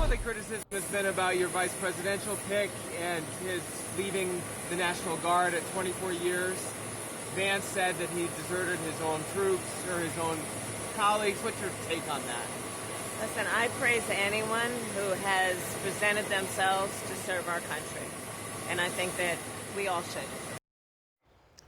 of the criticism has been about your vice presidential pick and his leaving the National Guard at 24 years. Vance said that he deserted his own troops or his own colleagues. What's your take on that? Listen, I praise anyone who has presented themselves to serve our country. And I think that we all should.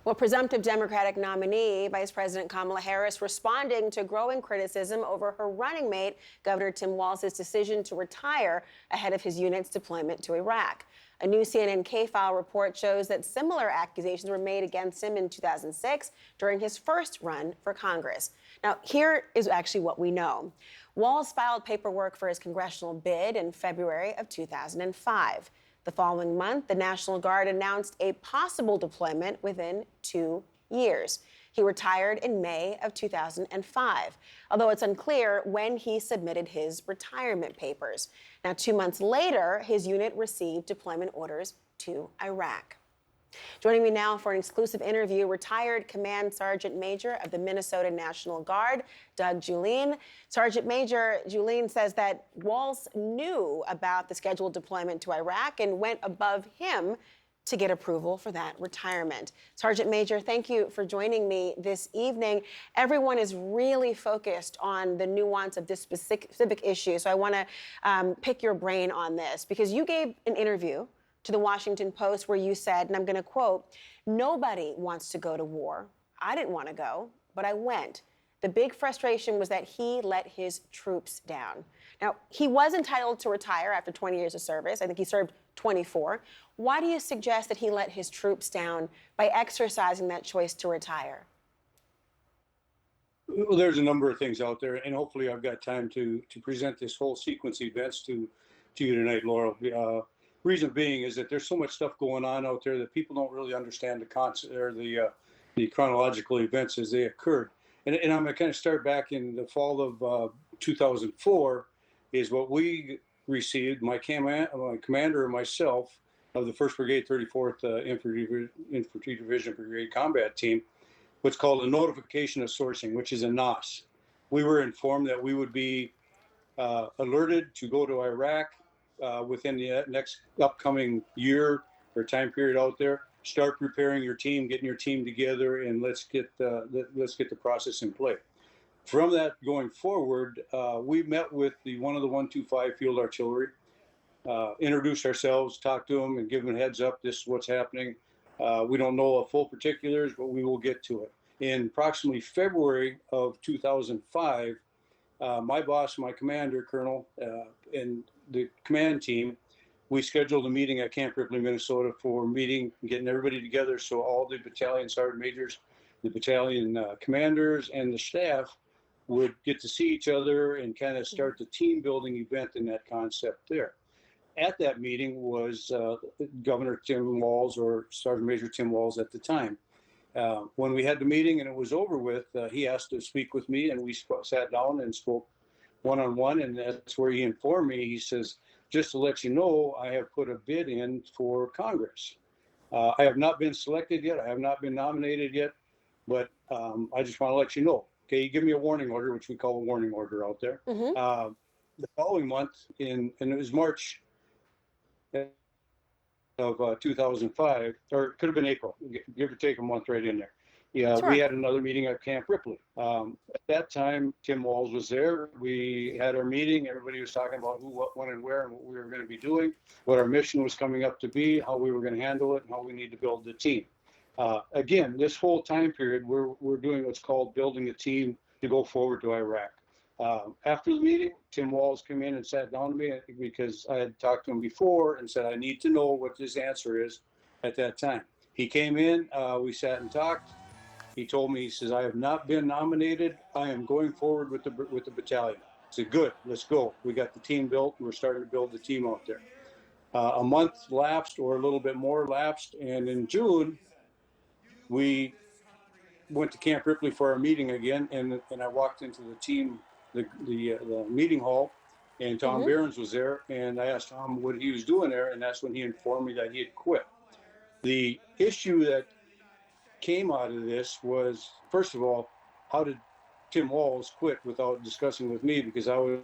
Well, presumptive Democratic nominee, Vice President Kamala Harris, responding to growing criticism over her running mate, Governor Tim Walz's decision to retire ahead of his unit's deployment to Iraq. A new CNN K-File report shows that similar accusations were made against him in 2006 during his first run for Congress. Now, here is actually what we know. Walz filed paperwork for his congressional bid in February of 2005. The following month, the National Guard announced a possible deployment within 2 years. He retired in May of 2005, although it's unclear when he submitted his retirement papers. Now, 2 months later, his unit received deployment orders to Iraq. Joining me now for an exclusive interview, retired Command Sergeant Major of the Minnesota National Guard, Doug Julien. Sergeant Major Julien says that Walz knew about the scheduled deployment to Iraq and went above him to get approval for that retirement. Sergeant Major, thank you for joining me this evening. Everyone is really focused on the nuance of this specific issue, so I want to pick your brain on this, because you gave an interview to the Washington Post where you said, and I'm going to quote, "Nobody wants to go to war. I didn't want to go, but I went. The big frustration was that he let his troops down." Now, he was entitled to retire after 20 years of service. I think he served 24. Why do you suggest that he let his troops down by exercising that choice to retire? Well, there's a number of things out there, and hopefully I've got time to present this whole sequence of events to you tonight, Laurel. Reason being is that there's so much stuff going on out there that people don't really understand the chronological events as they occurred. And I'm going to kind of start back in the fall of 2004 is what we received, my commander and myself of the 1st Brigade, 34th Infantry Division Brigade Combat Team, what's called a notification of sourcing, which is a NOS. We were informed that we would be alerted to go to Iraq within the next upcoming year or time period out there. Start preparing your team, getting your team together, and let's get the process in play. From that going forward, we met with one of the 125 Field Artillery, introduced ourselves, talked to them, and give them a heads up. This is what's happening. We don't know the full particulars, but we will get to it. In approximately February of 2005, my boss, my commander, Colonel, and the command team, we scheduled a meeting at Camp Ripley, Minnesota for getting everybody together so all the battalion sergeant majors, the battalion commanders, and the staff would get to see each other and kind of start the team building event in that concept there. At that meeting was Governor Tim Walz, or Sergeant Major Tim Walz at the time. When we had the meeting and it was over with, he asked to speak with me, and we sat down and spoke one-on-one, and that's where he informed me. He says, "Just to let you know, I have put a bid in for Congress. I have not been selected yet. I have not been nominated yet, but I just want to let you know." Okay, he gave me a warning order, which we call a warning order out there. Mm-hmm. The following month, and it was March of 2005, or it could have been April, give or take a month right in there. Yeah, sure. We had another meeting at Camp Ripley. At that time, Tim Walz was there. We had our meeting. Everybody was talking about who, what, when, and where, and what we were going to be doing, what our mission was coming up to be, how we were going to handle it, and how we need to build the team. Again, this whole time period, we're doing what's called building a team to go forward to Iraq. After the meeting, Tim Walz came in and sat down to me because I had talked to him before and said, I need to know what his answer is at that time. He came in, we sat and talked. He told me, he says, I have not been nominated. I am going forward with the battalion. I said, good, let's go. We got the team built. We're starting to build the team out there. A month lapsed, or a little bit more lapsed. And in June, we went to Camp Ripley for our meeting again. And I walked into the team, the meeting hall, and Tom Behrens was there. And I asked Tom what he was doing there. And that's when he informed me that he had quit. The issue that came out of this was, first of all, how did Tim Walz quit without discussing with me? Because I was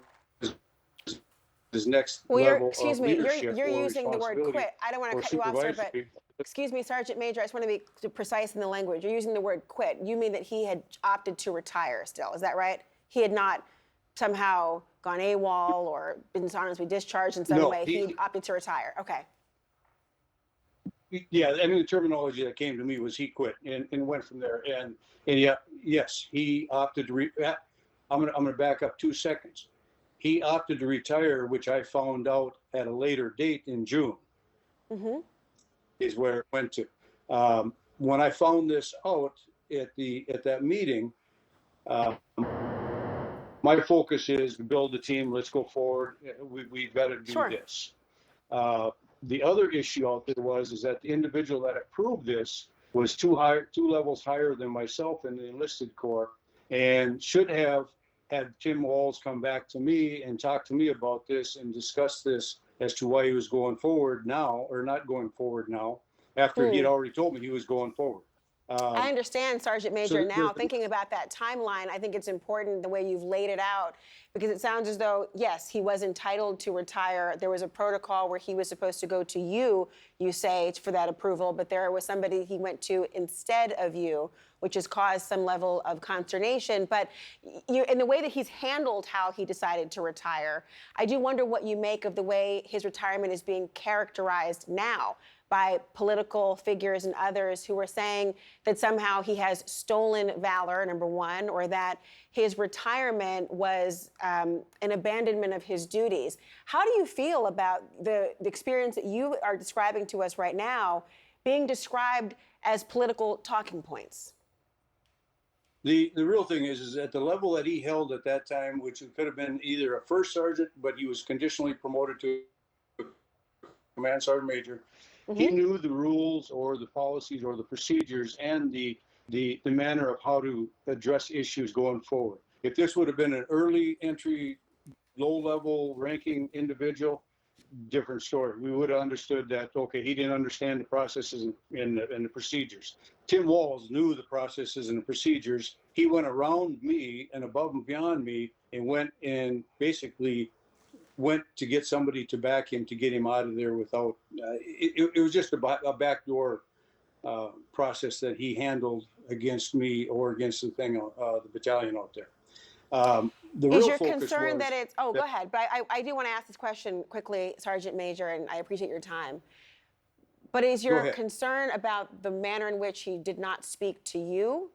his next Well, level excuse of me, leadership you're or using the word responsibility quit. I don't want to or cut you off, sir, but supervisory. excuse me, Sergeant Major, I just want to be precise in the language. You're using the word quit. You mean that he had opted to retire still, is that right? He had not somehow gone AWOL or been dishonestly discharged in some No, way. He opted to retire. Okay. Yeah, I mean, the terminology that came to me was he quit and went from there. And yeah, yes, he opted to I'm gonna back up 2 seconds. He opted to retire, which I found out at a later date in June, is where it went to. When I found this out at that meeting, uh, my focus is to build the team. Let's go forward. We've got to do Sure. this. The other issue out there is that the individual that approved this was two levels higher than myself in the enlisted corps, and should have had Tim Walz come back to me and talk to me about this and discuss this as to why he was going forward now or not going forward now, after he had already told me he was going forward. I understand, Sergeant Major. So Now, thinking about that timeline, I think it's important the way you've laid it out, because it sounds as though, yes, he was entitled to retire. There was a protocol where he was supposed to go to you say, for that approval, but there was somebody he went to instead of you, which has caused some level of consternation. But in the way that he's handled how he decided to retire, I do wonder what you make of the way his retirement is being characterized now by political figures and others who are saying that somehow he has stolen valor, number one, or that his retirement was an abandonment of his duties. How do you feel about the experience that you are describing to us right now being described as political talking points? The real thing is at the level that he held at that time, which could have been either a first sergeant, but he was conditionally promoted to command sergeant major. He knew the rules or the policies or the procedures and the manner of how to address issues going forward. If this would have been an early entry, low level ranking individual, different story. We would have understood that, okay, he didn't understand the processes and the procedures. Tim Walz knew the processes and the procedures. He went around me and above and beyond me and went to get somebody to back him to get him out of there without, it was just a backdoor process that he handled against me or against the battalion out there. Is your concern that it's, go ahead, but I do want to ask this question quickly, Sergeant Major, and I appreciate your time. But is your concern about the manner in which he did not speak to you,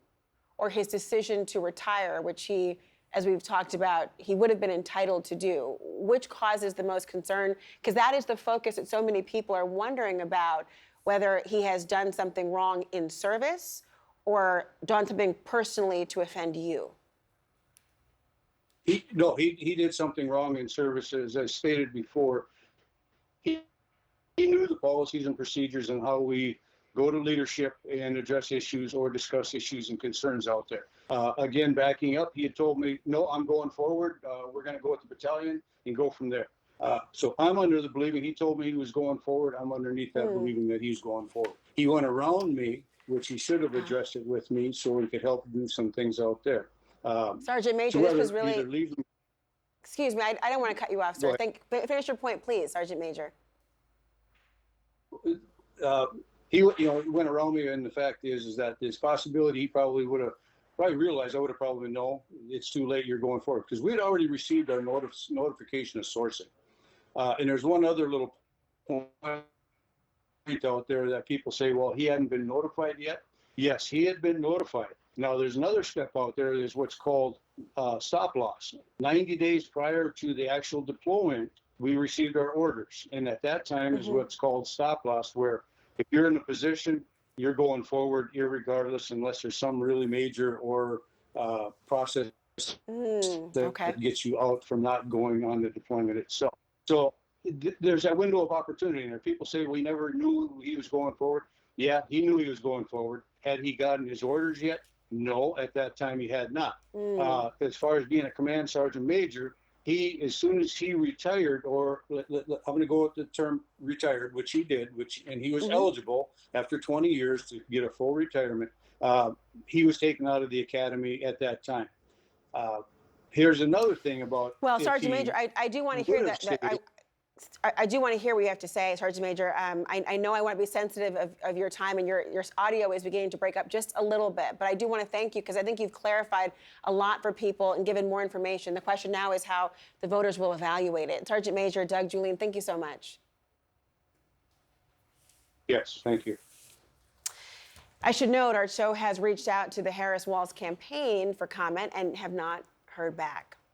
or his decision to retire, which he, as we've talked about, he would have been entitled to do? Which causes the most concern? Because that is the focus that so many people are wondering about, whether he has done something wrong in service or done something personally to offend you. He did something wrong in service, as I stated before. He knew the policies and procedures and how we go to leadership and address issues or discuss issues and concerns out there. Again, backing up, he had told me, no, I'm going forward. We're going to go with the battalion and go from there. So I'm under the believing, he told me he was going forward. I'm underneath that believing that he's going forward. He went around me, which he should have addressed it with me so we could help do some things out there. Sergeant Major, this was really... Excuse me, I don't want to cut you off, sir. Finish your point, please, Sergeant Major. He went around me, and the fact is that there's possibility he probably realized I would have probably no, it's too late, you're going forward, because we had already received our notification of sourcing. And there's one other little point out there that people say, well, he hadn't been notified yet. Yes, he had been notified. Now, there's another step out there. There's what's called stop loss. 90 days prior to the actual deployment, we received our orders. And at that time is what's called stop loss, where if you're in a position, you're going forward irregardless, unless there's some really major or process that gets you out from not going on the deployment itself. So there's that window of opportunity. And if people say we never knew he was going forward, yeah, he knew he was going forward. Had he gotten his orders yet? No, at that time he had not. As far as being a command sergeant major, he, as soon as he retired, or I'm going to go with the term retired, which he did, and he was eligible after 20 years to get a full retirement. He was taken out of the academy at that time. Here's another thing about. Well, if Sergeant he Major, I do want to would hear have that. stayed- I do want to hear what you have to say, Sergeant Major. I know I want to be sensitive of your time, and your audio is beginning to break up just a little bit. But I do want to thank you because I think you've clarified a lot for people and given more information. The question now is how the voters will evaluate it. Sergeant Major Doug Julian, thank you so much. Yes, thank you. I should note our show has reached out to the Harris Walz campaign for comment and have not heard back.